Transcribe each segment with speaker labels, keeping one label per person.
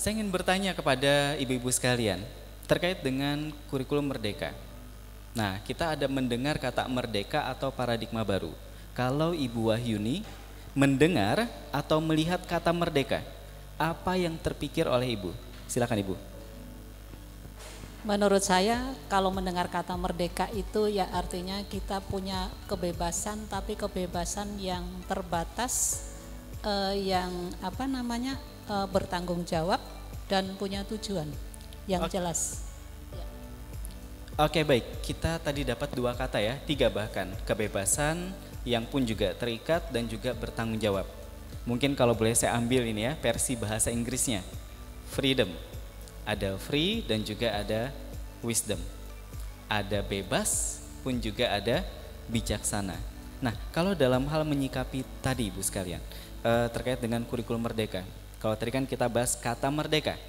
Speaker 1: Saya ingin bertanya kepada ibu-ibu sekalian terkait dengan kurikulum merdeka. Nah, kita ada mendengar kata merdeka atau paradigma baru. Kalau Ibu Wahyuni mendengar atau melihat kata merdeka, apa yang terpikir oleh Ibu? Silakan Ibu.
Speaker 2: Menurut saya kalau mendengar kata merdeka itu ya artinya kita punya kebebasan, tapi kebebasan yang terbatas, yang bertanggung jawab dan punya tujuan yang jelas.
Speaker 1: Oke, baik, kita tadi dapat dua kata ya, tiga bahkan, kebebasan yang pun juga terikat dan juga bertanggung jawab. Mungkin kalau boleh saya ambil ini ya, versi bahasa Inggrisnya, freedom. Ada free dan juga ada wisdom. Ada bebas pun juga ada bijaksana. Nah, kalau dalam hal menyikapi tadi Ibu sekalian, terkait dengan kurikulum merdeka. Kalau tadi kan kita bahas kata merdeka.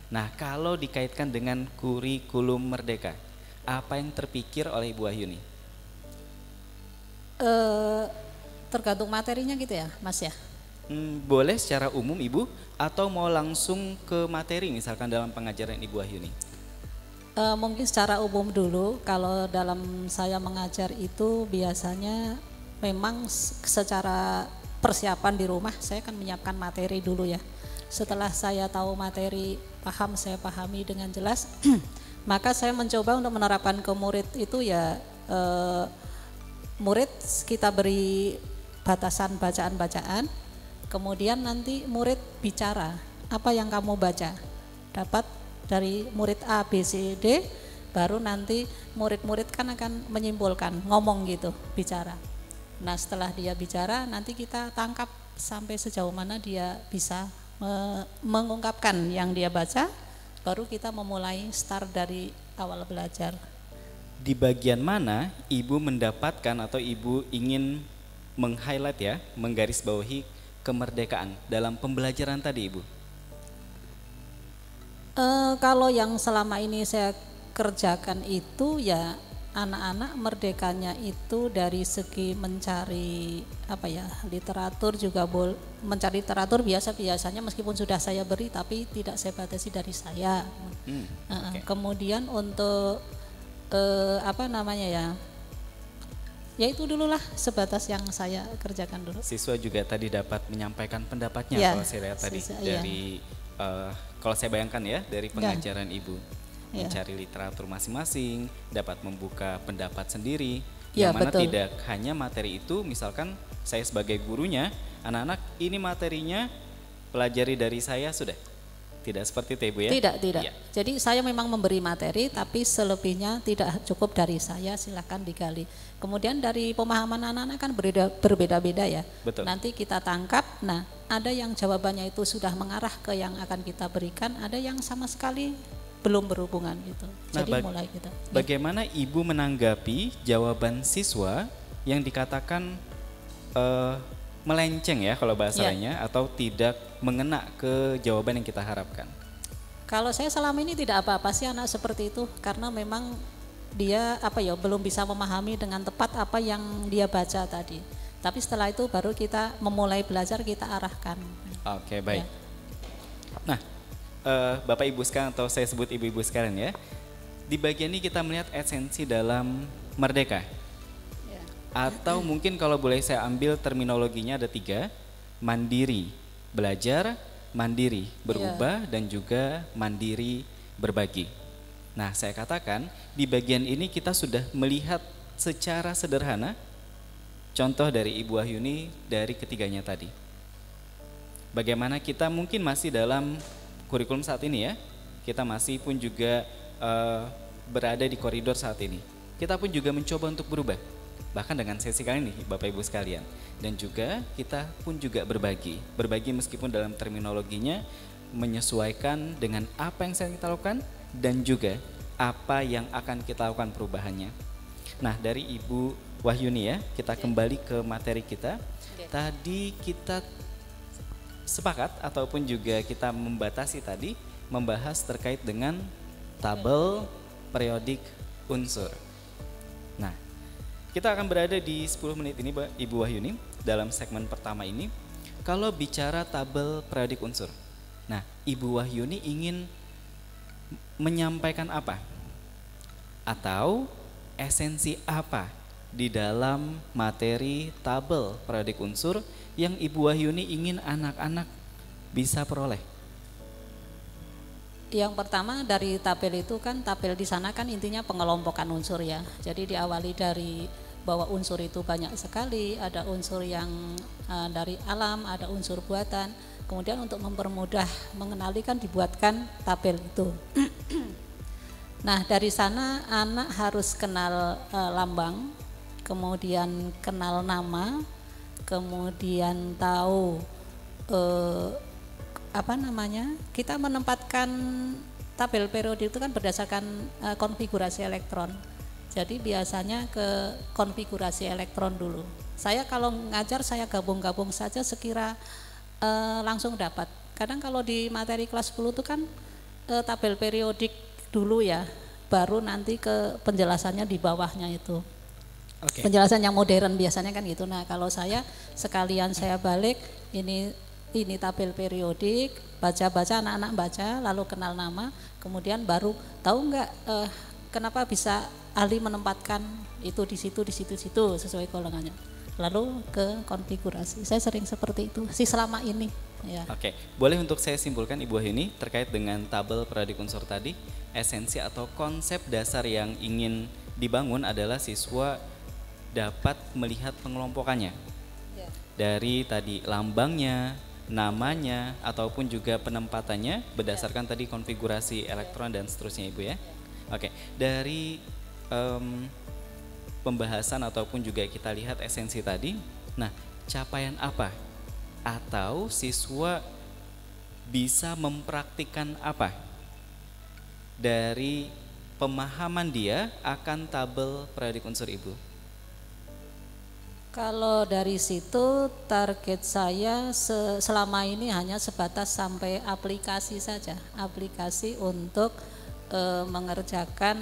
Speaker 1: Nah, kalau dikaitkan dengan kurikulum merdeka, apa yang terpikir oleh Ibu Wahyuni?
Speaker 2: Tergantung materinya gitu ya, Mas ya.
Speaker 1: Boleh secara umum Ibu atau mau langsung ke materi misalkan dalam pengajaran Ibu Wahyuni?
Speaker 2: Mungkin secara umum dulu. Kalau dalam saya mengajar itu biasanya memang secara persiapan di rumah saya akan menyiapkan materi dulu ya. Setelah saya tahu materi, saya pahami dengan jelas, maka saya mencoba untuk menerapkan ke murid itu ya, murid kita beri batasan bacaan-bacaan. Kemudian nanti murid bicara, apa yang kamu baca? Dapat dari murid A, B, C, D, baru nanti murid-murid kan akan menyimpulkan, ngomong gitu, bicara. Nah setelah dia bicara, nanti kita tangkap sampai sejauh mana dia bisa mengungkapkan yang dia baca, baru kita memulai start dari awal belajar.
Speaker 1: Di bagian mana Ibu mendapatkan atau Ibu ingin meng-highlight ya, menggarisbawahi kemerdekaan dalam pembelajaran tadi Ibu?
Speaker 2: Kalau yang selama ini saya kerjakan itu ya anak-anak merdekanya itu dari segi mencari literatur juga mencari literatur biasanya meskipun sudah saya beri tapi tidak saya batasi dari saya. Okay. Kemudian untuk ya itu dululah sebatas yang saya kerjakan dulu.
Speaker 1: Siswa juga tadi dapat menyampaikan pendapatnya ya, kalau saya lihat tadi dari kalau saya bayangkan ya dari pengajaran Ibu mencari literatur masing-masing, dapat membuka pendapat sendiri, yang mana betul. Tidak hanya materi itu, misalkan saya sebagai gurunya, anak-anak ini materinya pelajari dari saya sudah. Tidak seperti itu Ibu ya?
Speaker 2: Tidak. Ya. Jadi saya memang memberi materi, tapi selebihnya tidak cukup dari saya, silakan digali. Kemudian dari pemahaman anak-anak kan berbeda-beda ya. Betul. Nanti kita tangkap, nah ada yang jawabannya itu sudah mengarah ke yang akan kita berikan, ada yang sama sekali belum berhubungan gitu.
Speaker 1: Nah,
Speaker 2: jadi mulai kita.
Speaker 1: Bagaimana Ibu menanggapi jawaban siswa yang dikatakan melenceng ya kalau bahasanya atau tidak mengena ke jawaban yang kita harapkan?
Speaker 2: Kalau saya selama ini tidak apa-apa sih anak seperti itu, karena memang dia belum bisa memahami dengan tepat apa yang dia baca tadi. Tapi setelah itu baru kita memulai belajar, kita arahkan.
Speaker 1: Oke, baik. Nah, Bapak Ibu sekalian atau saya sebut Ibu-ibu sekalian ya, di bagian ini kita melihat esensi dalam merdeka. Atau mungkin kalau boleh saya ambil terminologinya ada 3, mandiri belajar, mandiri berubah, dan juga mandiri berbagi. Nah saya katakan di bagian ini kita sudah melihat secara sederhana contoh dari Ibu Wahyuni dari ketiganya tadi. Bagaimana kita mungkin masih dalam kurikulum saat ini ya, kita masih pun juga berada di koridor saat ini. Kita pun juga mencoba untuk berubah. Bahkan dengan sesi kali ini Bapak Ibu sekalian, dan juga kita pun juga berbagi meskipun dalam terminologinya menyesuaikan dengan apa yang sedang kita lakukan dan juga apa yang akan kita lakukan perubahannya. Nah dari Ibu Wahyuni ya, kita kembali ke materi kita. Tadi kita sepakat ataupun juga kita membatasi tadi membahas terkait dengan tabel periodik unsur. Nah kita akan berada di 10 menit ini Ibu Wahyuni dalam segmen pertama ini. Kalau bicara tabel periodik unsur, Nah, Ibu Wahyuni ingin menyampaikan apa? Atau esensi apa di dalam materi tabel periodik unsur yang Ibu Wahyuni ingin anak-anak bisa peroleh?
Speaker 2: Yang pertama dari tabel itu kan, tabel di sana kan intinya pengelompokan unsur ya. Jadi diawali dari bahwa unsur itu banyak sekali, ada unsur yang dari alam, ada unsur buatan. Kemudian untuk mempermudah mengenali kan dibuatkan tabel itu. Nah, dari sana anak harus kenal lambang, kemudian kenal nama, kemudian tahu kita menempatkan tabel periodik itu kan berdasarkan konfigurasi elektron. Jadi biasanya ke konfigurasi elektron dulu. Saya kalau ngajar saya gabung-gabung saja sekira langsung dapat. Kadang kalau di materi kelas 10 itu kan tabel periodik dulu ya, baru nanti ke penjelasannya di bawahnya itu. Okay. Penjelasan yang modern biasanya kan gitu. Nah, kalau saya sekalian saya balik ini tabel periodik, baca-baca, anak-anak baca, lalu kenal nama, kemudian baru tahu nggak kenapa bisa ahli menempatkan itu di situ sesuai golongannya. Lalu ke konfigurasi. Saya sering seperti itu sih selama ini. Ya.
Speaker 1: Oke, boleh untuk saya simpulkan Ibu Wahyuni terkait dengan tabel periodik unsur tadi, esensi atau konsep dasar yang ingin dibangun adalah siswa dapat melihat pengelompokannya. Ya. Dari tadi lambangnya, namanya, ataupun juga penempatannya berdasarkan tadi konfigurasi elektron dan seterusnya Ibu ya. Oke, dari pembahasan ataupun juga kita lihat esensi tadi. Nah, capaian apa atau siswa bisa mempraktikkan apa dari pemahaman dia akan tabel periodik unsur Ibu?
Speaker 2: Kalau dari situ target saya selama ini hanya sebatas sampai aplikasi saja, aplikasi untuk mengerjakan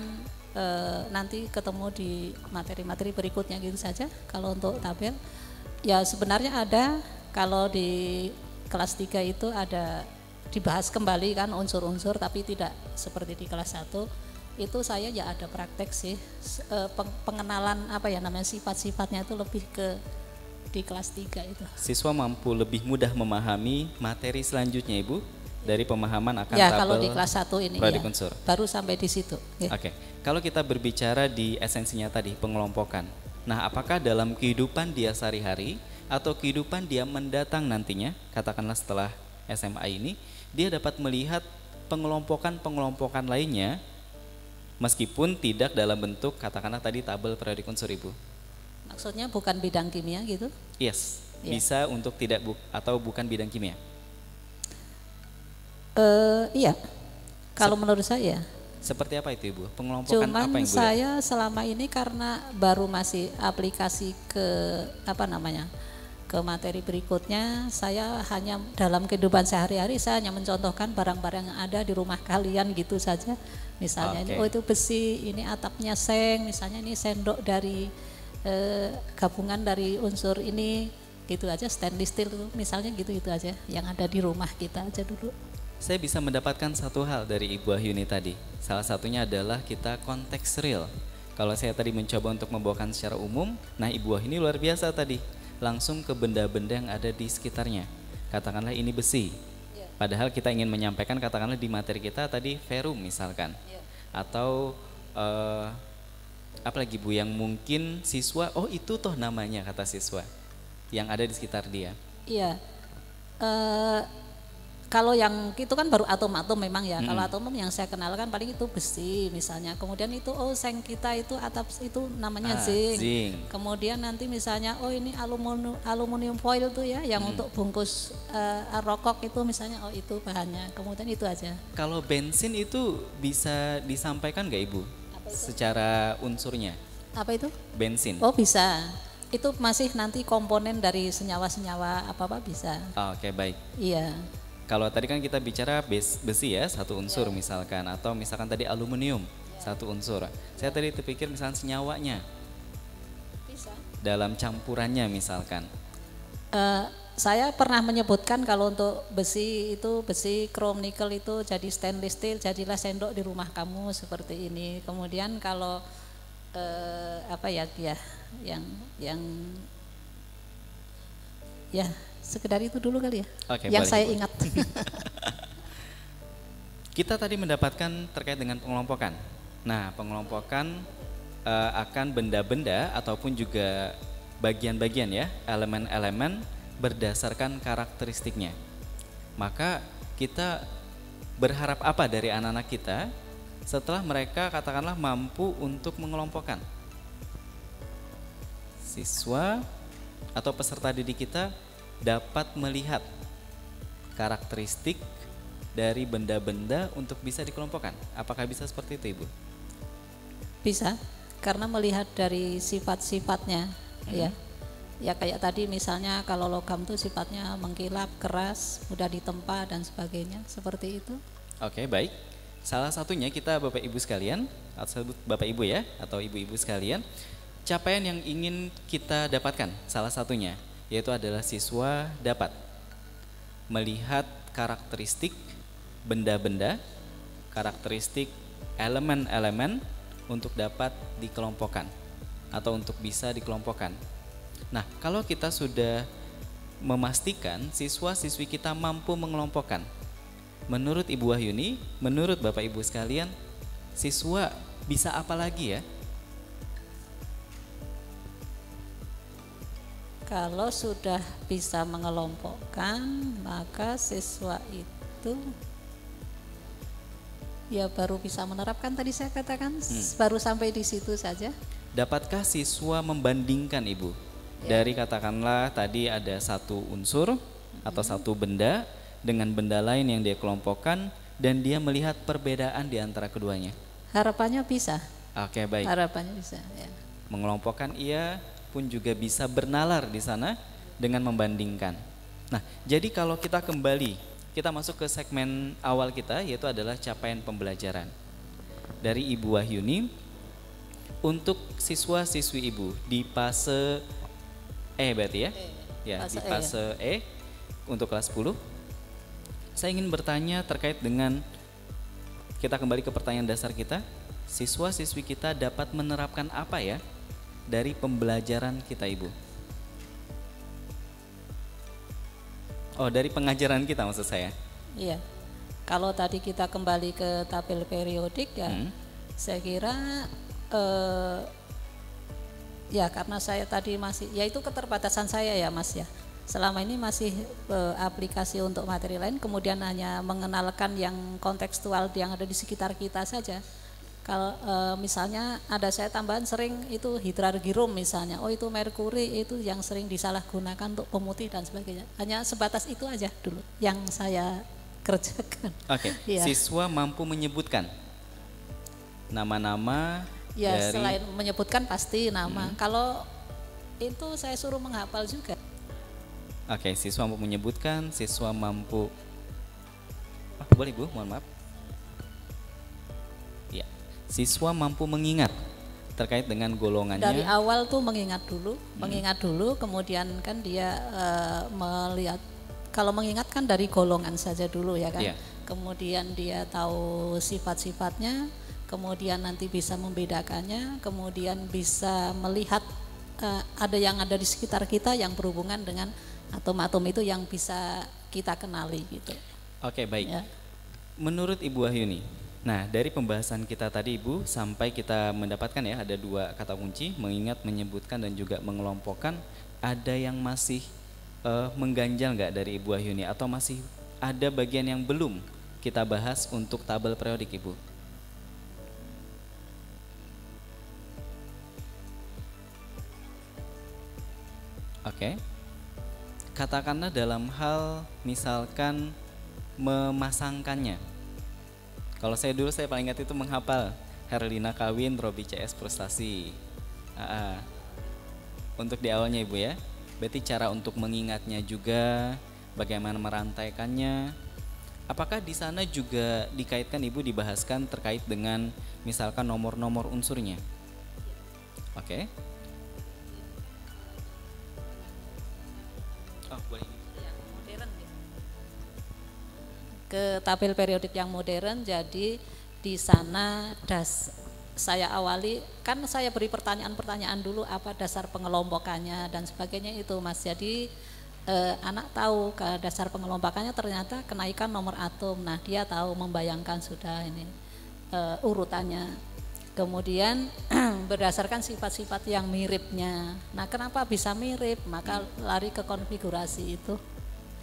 Speaker 2: nanti ketemu di materi-materi berikutnya gitu saja. Kalau untuk tabel ya sebenarnya ada, kalau di kelas 3 itu ada dibahas kembali kan unsur-unsur, tapi tidak seperti di kelas 1. Itu saya ya ada praktek sih, pengenalan sifat-sifatnya itu lebih ke di kelas 3 itu.
Speaker 1: Siswa mampu lebih mudah memahami materi selanjutnya Ibu dari pemahaman akan
Speaker 2: ya,
Speaker 1: tabel
Speaker 2: kalau di kelas 1 ini ya,
Speaker 1: unsur.
Speaker 2: Baru sampai di situ. Ya.
Speaker 1: Oke, kalau kita berbicara di esensinya tadi pengelompokan. Nah, apakah dalam kehidupan dia sehari-hari atau kehidupan dia mendatang nantinya, katakanlah setelah SMA ini, dia dapat melihat pengelompokan lainnya meskipun tidak dalam bentuk katakanlah tadi tabel periodik unsur Ibu.
Speaker 2: Maksudnya bukan bidang kimia gitu?
Speaker 1: Yes, bisa untuk tidak atau bukan bidang kimia.
Speaker 2: Iya, kalau menurut saya.
Speaker 1: Seperti apa itu Ibu? Pengelompokan
Speaker 2: Cuman
Speaker 1: apa yang Ibu
Speaker 2: saya selama ini karena baru masih aplikasi ke ke materi berikutnya, saya hanya dalam kehidupan sehari-hari saya hanya mencontohkan barang-barang yang ada di rumah kalian gitu saja. Misalnya ini itu besi, ini atapnya seng, misalnya ini sendok dari gabungan dari unsur ini, gitu aja, stainless steel misalnya gitu aja yang ada di rumah kita aja dulu.
Speaker 1: Saya bisa mendapatkan satu hal dari Ibu Wahyuni tadi. Salah satunya adalah kita konteks real. Kalau saya tadi mencoba untuk membawakan secara umum, nah Ibu Wahyuni luar biasa tadi. Langsung ke benda-benda yang ada di sekitarnya. Katakanlah ini besi. Padahal kita ingin menyampaikan katakanlah di materi kita tadi ferrum misalkan. Atau apalagi Bu yang mungkin siswa, oh itu toh namanya kata siswa yang ada di sekitar dia.
Speaker 2: Iya. Kalau yang itu kan baru atom-atom memang ya. Kalau atom yang saya kenal kan paling itu besi misalnya. Kemudian itu seng kita itu atap itu namanya zinc. Kemudian nanti misalnya ini aluminium foil tuh ya yang untuk bungkus rokok itu misalnya itu bahannya. Kemudian itu aja.
Speaker 1: Kalau bensin itu bisa disampaikan nggak Ibu? Secara unsurnya?
Speaker 2: Apa itu?
Speaker 1: Bensin.
Speaker 2: Oh bisa. Itu masih nanti komponen dari senyawa-senyawa apa bisa.
Speaker 1: Oke, baik.
Speaker 2: Iya.
Speaker 1: Kalau tadi kan kita bicara besi ya, satu unsur misalkan, atau misalkan tadi aluminium, satu unsur. Saya tadi terpikir misalkan senyawanya,
Speaker 2: bisa.
Speaker 1: dalam campurannya misalkan.
Speaker 2: saya pernah menyebutkan kalau untuk besi itu, besi krom nikel itu jadi stainless steel, jadilah sendok di rumah kamu seperti ini. Kemudian kalau apa ya yang ya sekedar itu dulu kali ya.
Speaker 1: Oke,
Speaker 2: yang
Speaker 1: boleh,
Speaker 2: saya
Speaker 1: Ibu.
Speaker 2: ingat.
Speaker 1: Kita tadi mendapatkan terkait dengan pengelompokan. Nah, pengelompokan akan benda-benda ataupun juga bagian-bagian ya, elemen-elemen berdasarkan karakteristiknya. Maka kita berharap apa dari anak-anak kita setelah mereka katakanlah mampu untuk mengelompokkan? Siswa atau peserta didik kita dapat melihat karakteristik dari benda-benda untuk bisa dikelompokkan. Apakah bisa seperti itu, Ibu?
Speaker 2: Bisa, karena melihat dari sifat-sifatnya ya. Ya kayak tadi misalnya kalau logam tuh sifatnya mengkilap, keras, mudah ditempa dan sebagainya, seperti itu.
Speaker 1: Oke, baik. Salah satunya kita Bapak Ibu sekalian, atau sebut Bapak Ibu ya, atau Ibu-ibu sekalian, capaian yang ingin kita dapatkan salah satunya yaitu adalah siswa dapat melihat karakteristik benda-benda, karakteristik elemen-elemen untuk dapat dikelompokkan atau untuk bisa dikelompokkan. Nah, kalau kita sudah memastikan siswa-siswi kita mampu mengelompokkan, menurut Ibu Wahyuni, menurut Bapak Ibu sekalian, siswa bisa apa lagi ya?
Speaker 2: Kalau sudah bisa mengelompokkan, maka siswa itu ya baru bisa menerapkan, tadi saya katakan baru sampai di situ saja.
Speaker 1: Dapatkah siswa membandingkan, Ibu? Dari katakanlah tadi ada satu unsur atau satu benda dengan benda lain yang dia kelompokkan dan dia melihat perbedaan di antara keduanya?
Speaker 2: Harapannya bisa.
Speaker 1: Oke, baik.
Speaker 2: Harapannya bisa ya.
Speaker 1: Mengelompokkan ia pun juga bisa bernalar di sana dengan membandingkan. Nah, jadi kalau kita kembali, kita masuk ke segmen awal kita yaitu adalah capaian pembelajaran. Dari Ibu Wahyuni, untuk siswa-siswi Ibu di fase E berarti ya? Ya, di fase E untuk kelas 10. Saya ingin bertanya terkait dengan, kita kembali ke pertanyaan dasar kita, siswa-siswi kita dapat menerapkan apa ya dari pembelajaran kita, Ibu? Oh, dari pengajaran kita maksud saya.
Speaker 2: Iya. Kalau tadi kita kembali ke tabel periodik ya, saya kira ya karena saya tadi masih, ya itu keterbatasan saya ya Mas ya. Selama ini masih aplikasi untuk materi lain, kemudian hanya mengenalkan yang kontekstual yang ada di sekitar kita saja. Kalau misalnya ada saya tambahan sering itu hidrargyrum misalnya, oh itu merkuri itu yang sering disalahgunakan untuk pemutih dan sebagainya. Hanya sebatas itu aja dulu yang saya kerjakan.
Speaker 1: Oke,
Speaker 2: Ya.
Speaker 1: Siswa mampu menyebutkan nama-nama
Speaker 2: Ya
Speaker 1: dari...
Speaker 2: selain menyebutkan pasti nama. Kalau itu saya suruh menghafal juga.
Speaker 1: Oke, siswa mampu menyebutkan, siswa mampu... boleh Bu, mohon maaf. Ya, siswa mampu mengingat terkait dengan golongannya.
Speaker 2: Dari awal tuh mengingat dulu, kemudian kan dia melihat, kalau mengingat kan dari golongan saja dulu ya kan.
Speaker 1: Yeah.
Speaker 2: Kemudian dia tahu sifat-sifatnya, kemudian nanti bisa membedakannya, kemudian bisa melihat ada yang ada di sekitar kita yang berhubungan dengan atom-atom itu yang bisa kita kenali gitu.
Speaker 1: Oke, baik.
Speaker 2: Ya.
Speaker 1: Menurut Ibu Wahyuni, nah dari pembahasan kita tadi Ibu, sampai kita mendapatkan ya ada 2 kata kunci, mengingat, menyebutkan dan juga mengelompokkan. Ada yang masih mengganjal nggak dari Ibu Wahyuni, atau masih ada bagian yang belum kita bahas untuk tabel periodik, Ibu? Oke. Katakanlah dalam hal misalkan memasangkannya. Kalau saya dulu, saya paling ingat itu menghafal Herlina kawin, Robi CS frustasi. Untuk di awalnya Ibu ya. Berarti cara untuk mengingatnya juga, bagaimana merantaikannya. Apakah di sana juga dikaitkan Ibu, dibahaskan terkait dengan misalkan nomor-nomor unsurnya? Oke. Oh, boleh.
Speaker 2: ke tabel periodik yang modern. Jadi di sana saya awali, kan saya beri pertanyaan-pertanyaan dulu, apa dasar pengelompokannya dan sebagainya itu Mas. Jadi anak tahu ke dasar pengelompokannya ternyata kenaikan nomor atom. Nah dia tahu membayangkan sudah ini urutannya. Kemudian berdasarkan sifat-sifat yang miripnya. Nah kenapa bisa mirip? Maka lari ke konfigurasi itu.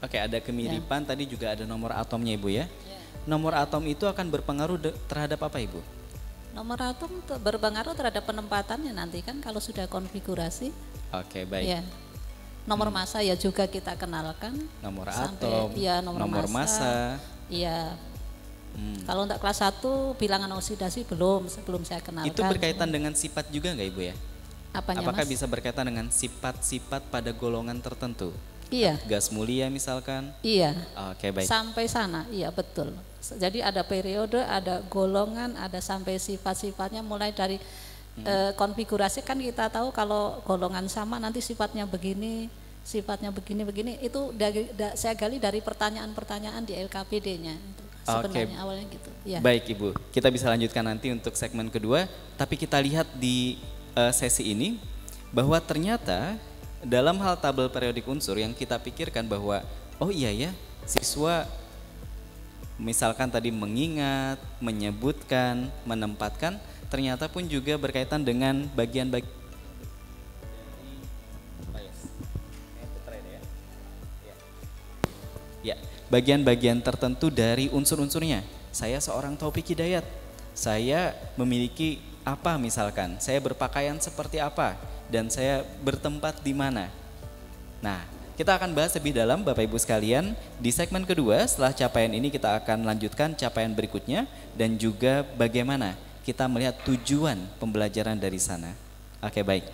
Speaker 1: Oke, ada kemiripan, tadi juga ada nomor atomnya Ibu ya. Nomor atom itu akan berpengaruh terhadap apa Ibu?
Speaker 2: Nomor atom berpengaruh terhadap penempatannya nanti kan kalau sudah konfigurasi.
Speaker 1: Oke, baik.
Speaker 2: Ya. Nomor massa ya juga kita kenalkan.
Speaker 1: Nomor
Speaker 2: sampai,
Speaker 1: atom,
Speaker 2: ya,
Speaker 1: nomor massa.
Speaker 2: Iya. Kalau untuk kelas 1 bilangan oksidasi sebelum saya kenalkan.
Speaker 1: Itu berkaitan dengan sifat juga nggak Ibu ya? Apakah
Speaker 2: Mas?
Speaker 1: bisa berkaitan dengan sifat-sifat pada golongan tertentu?
Speaker 2: Iya.
Speaker 1: Gas mulia misalkan?
Speaker 2: Iya.
Speaker 1: Oke, baik.
Speaker 2: Sampai sana, iya betul. Jadi ada periode, ada golongan, ada sampai sifat-sifatnya mulai dari konfigurasi kan kita tahu kalau golongan sama nanti sifatnya begini itu saya gali dari pertanyaan-pertanyaan di LKPD-nya. Sebenarnya awalnya gitu. Ya.
Speaker 1: Baik Ibu, kita bisa lanjutkan nanti untuk segmen kedua. Tapi kita lihat di sesi ini bahwa ternyata dalam hal tabel periodik unsur yang kita pikirkan bahwa oh iya ya, siswa misalkan tadi mengingat, menyebutkan, menempatkan, ternyata pun juga berkaitan dengan bagian-bagian bagian-bagian tertentu dari unsur-unsurnya. Saya seorang Taufik Hidayat, saya memiliki apa misalkan, saya berpakaian seperti apa, dan saya bertempat di mana. Nah, kita akan bahas lebih dalam Bapak Ibu sekalian di segmen kedua. Setelah capaian ini kita akan lanjutkan capaian berikutnya dan juga bagaimana kita melihat tujuan pembelajaran dari sana. Oke, baik.